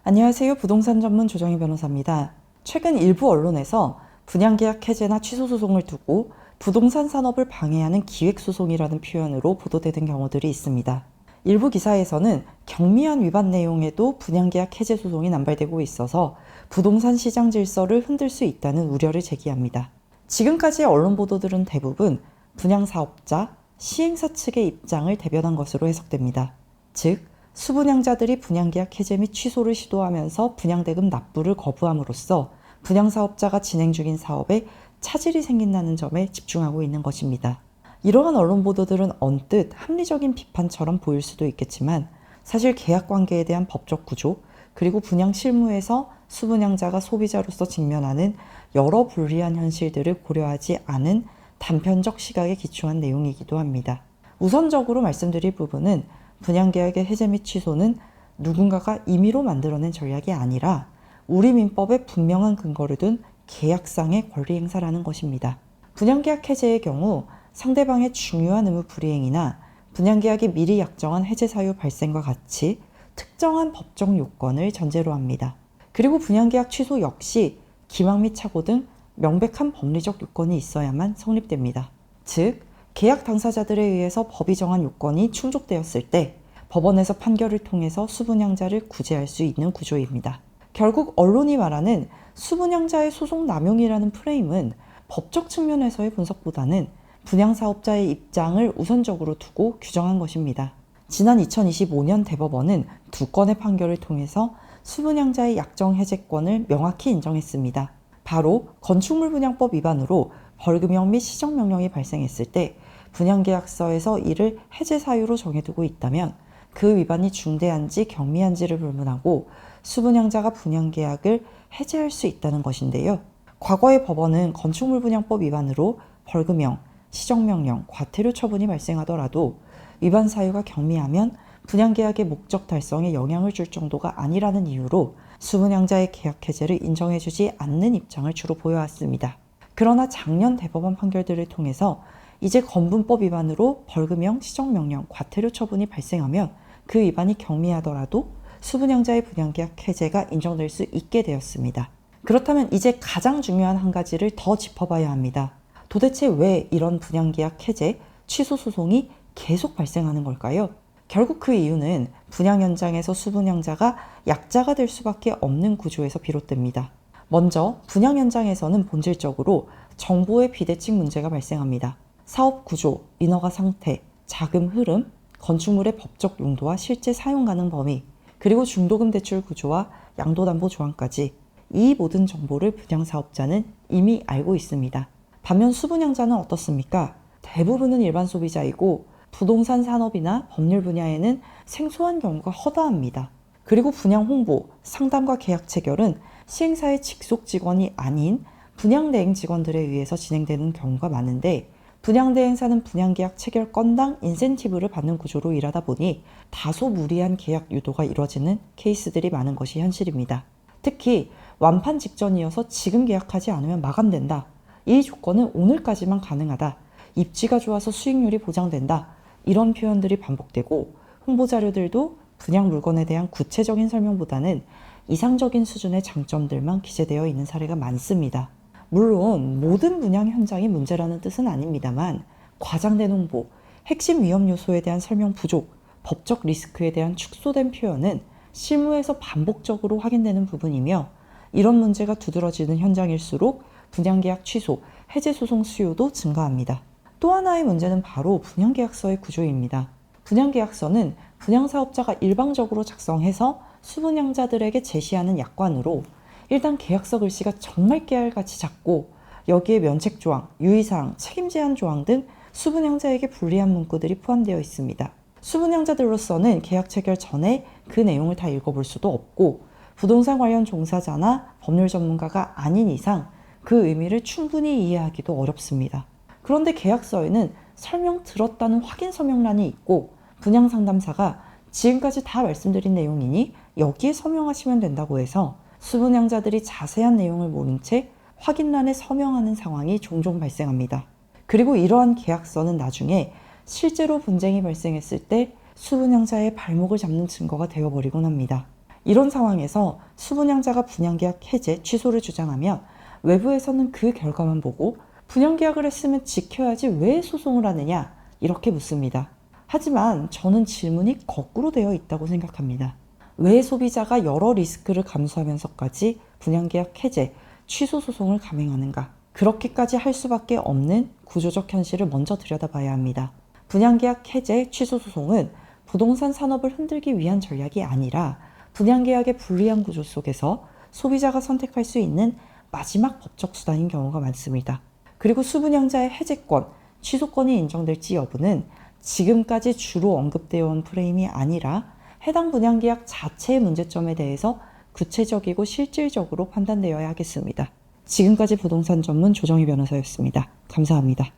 안녕하세요. 부동산 전문 조정희 변호사입니다. 최근 일부 언론에서 분양계약 해제나 취소 소송을 두고 부동산 산업을 방해하는 기획소송이라는 표현으로 보도되는 경우들이 있습니다. 일부 기사에서는 경미한 위반 내용에도 분양계약 해제 소송이 남발되고 있어서 부동산 시장 질서를 흔들 수 있다는 우려를 제기합니다. 지금까지의 언론 보도들은 대부분 분양사업자, 시행사 측의 입장을 대변한 것으로 해석됩니다. 즉, 수분양자들이 분양계약 해제 및 취소를 시도하면서 분양대금 납부를 거부함으로써 분양사업자가 진행 중인 사업에 차질이 생긴다는 점에 집중하고 있는 것입니다. 이러한 언론 보도들은 언뜻 합리적인 비판처럼 보일 수도 있겠지만 사실 계약관계에 대한 법적 구조 그리고 분양 실무에서 수분양자가 소비자로서 직면하는 여러 불리한 현실들을 고려하지 않은 단편적 시각에 기초한 내용이기도 합니다. 우선적으로 말씀드릴 부분은 분양계약의 해제 및 취소는 누군가가 임의로 만들어낸 전략이 아니라 우리 민법에 분명한 근거를 둔 계약상의 권리 행사라는 것입니다. 분양계약 해제의 경우 상대방의 중요한 의무 불이행이나 분양계약이 미리 약정한 해제 사유 발생과 같이 특정한 법적 요건을 전제로 합니다. 그리고 분양계약 취소 역시 기망 및 착오 등 명백한 법리적 요건이 있어야만 성립됩니다. 즉, 계약 당사자들에 의해서 법이 정한 요건이 충족되었을 때 법원에서 판결을 통해서 수분양자를 구제할 수 있는 구조입니다. 결국 언론이 말하는 수분양자의 소송 남용이라는 프레임은 법적 측면에서의 분석보다는 분양사업자의 입장을 우선적으로 두고 규정한 것입니다. 지난 2025년 대법원은 두 건의 판결을 통해서 수분양자의 약정 해제권을 명확히 인정했습니다. 바로 건축물분양법 위반으로 벌금형 및 시정명령이 발생했을 때 분양계약서에서 이를 해제 사유로 정해두고 있다면 그 위반이 중대한지 경미한지를 불문하고 수분양자가 분양계약을 해제할 수 있다는 것인데요. 과거의 법원은 건축물분양법 위반으로 벌금형, 시정명령, 과태료 처분이 발생하더라도 위반 사유가 경미하면 분양계약의 목적 달성에 영향을 줄 정도가 아니라는 이유로 수분양자의 계약 해제를 인정해주지 않는 입장을 주로 보여왔습니다. 그러나 작년 대법원 판결들을 통해서 이제 건분법 위반으로 벌금형, 시정명령, 과태료 처분이 발생하면 그 위반이 경미하더라도 수분양자의 분양계약 해제가 인정될 수 있게 되었습니다. 그렇다면 이제 가장 중요한 한 가지를 더 짚어봐야 합니다. 도대체 왜 이런 분양계약 해제, 취소 소송이 계속 발생하는 걸까요? 결국 그 이유는 분양 현장에서 수분양자가 약자가 될 수밖에 없는 구조에서 비롯됩니다. 먼저 분양 현장에서는 본질적으로 정보의 비대칭 문제가 발생합니다. 사업 구조, 인허가 상태, 자금 흐름, 건축물의 법적 용도와 실제 사용 가능 범위, 그리고 중도금 대출 구조와 양도담보 조항까지 이 모든 정보를 분양사업자는 이미 알고 있습니다. 반면 수분양자는 어떻습니까? 대부분은 일반 소비자이고 부동산 산업이나 법률 분야에는 생소한 경우가 허다합니다. 그리고 분양 홍보, 상담과 계약 체결은 시행사의 직속 직원이 아닌 분양대행 직원들에 의해서 진행되는 경우가 많은데 분양대행사는 분양계약 체결 건당 인센티브를 받는 구조로 일하다 보니 다소 무리한 계약 유도가 이뤄지는 케이스들이 많은 것이 현실입니다. 특히 완판 직전이어서 지금 계약하지 않으면 마감된다. 이 조건은 오늘까지만 가능하다. 입지가 좋아서 수익률이 보장된다. 이런 표현들이 반복되고 홍보자료들도 분양 물건에 대한 구체적인 설명보다는 이상적인 수준의 장점들만 기재되어 있는 사례가 많습니다. 물론 모든 분양 현장이 문제라는 뜻은 아닙니다만 과장된 홍보, 핵심 위험 요소에 대한 설명 부족, 법적 리스크에 대한 축소된 표현은 실무에서 반복적으로 확인되는 부분이며 이런 문제가 두드러지는 현장일수록 분양계약 취소, 해제 소송 수요도 증가합니다. 또 하나의 문제는 바로 분양계약서의 구조입니다. 분양계약서는 분양사업자가 일방적으로 작성해서 수분양자들에게 제시하는 약관으로 일단 계약서 글씨가 정말 깨알같이 작고 여기에 면책조항, 유의사항, 책임제한 조항 등 수분양자에게 불리한 문구들이 포함되어 있습니다. 수분양자들로서는 계약 체결 전에 그 내용을 다 읽어볼 수도 없고 부동산 관련 종사자나 법률 전문가가 아닌 이상 그 의미를 충분히 이해하기도 어렵습니다. 그런데 계약서에는 설명 들었다는 확인 서명란이 있고 분양상담사가 지금까지 다 말씀드린 내용이니 여기에 서명하시면 된다고 해서 수분양자들이 자세한 내용을 모른 채 확인란에 서명하는 상황이 종종 발생합니다. 그리고 이러한 계약서는 나중에 실제로 분쟁이 발생했을 때 수분양자의 발목을 잡는 증거가 되어버리곤 합니다. 이런 상황에서 수분양자가 분양계약 해제, 취소를 주장하면 외부에서는 그 결과만 보고 분양계약을 했으면 지켜야지 왜 소송을 하느냐 이렇게 묻습니다. 하지만 저는 질문이 거꾸로 되어 있다고 생각합니다. 왜 소비자가 여러 리스크를 감수하면서까지 분양계약 해제, 취소 소송을 감행하는가? 그렇게까지 할 수밖에 없는 구조적 현실을 먼저 들여다봐야 합니다. 분양계약 해제, 취소 소송은 부동산 산업을 흔들기 위한 전략이 아니라 분양계약의 불리한 구조 속에서 소비자가 선택할 수 있는 마지막 법적 수단인 경우가 많습니다. 그리고 수분양자의 해제권, 취소권이 인정될지 여부는 지금까지 주로 언급되어 온 프레임이 아니라 해당 분양계약 자체의 문제점에 대해서 구체적이고 실질적으로 판단되어야 하겠습니다. 지금까지 부동산 전문 조정희 변호사였습니다. 감사합니다.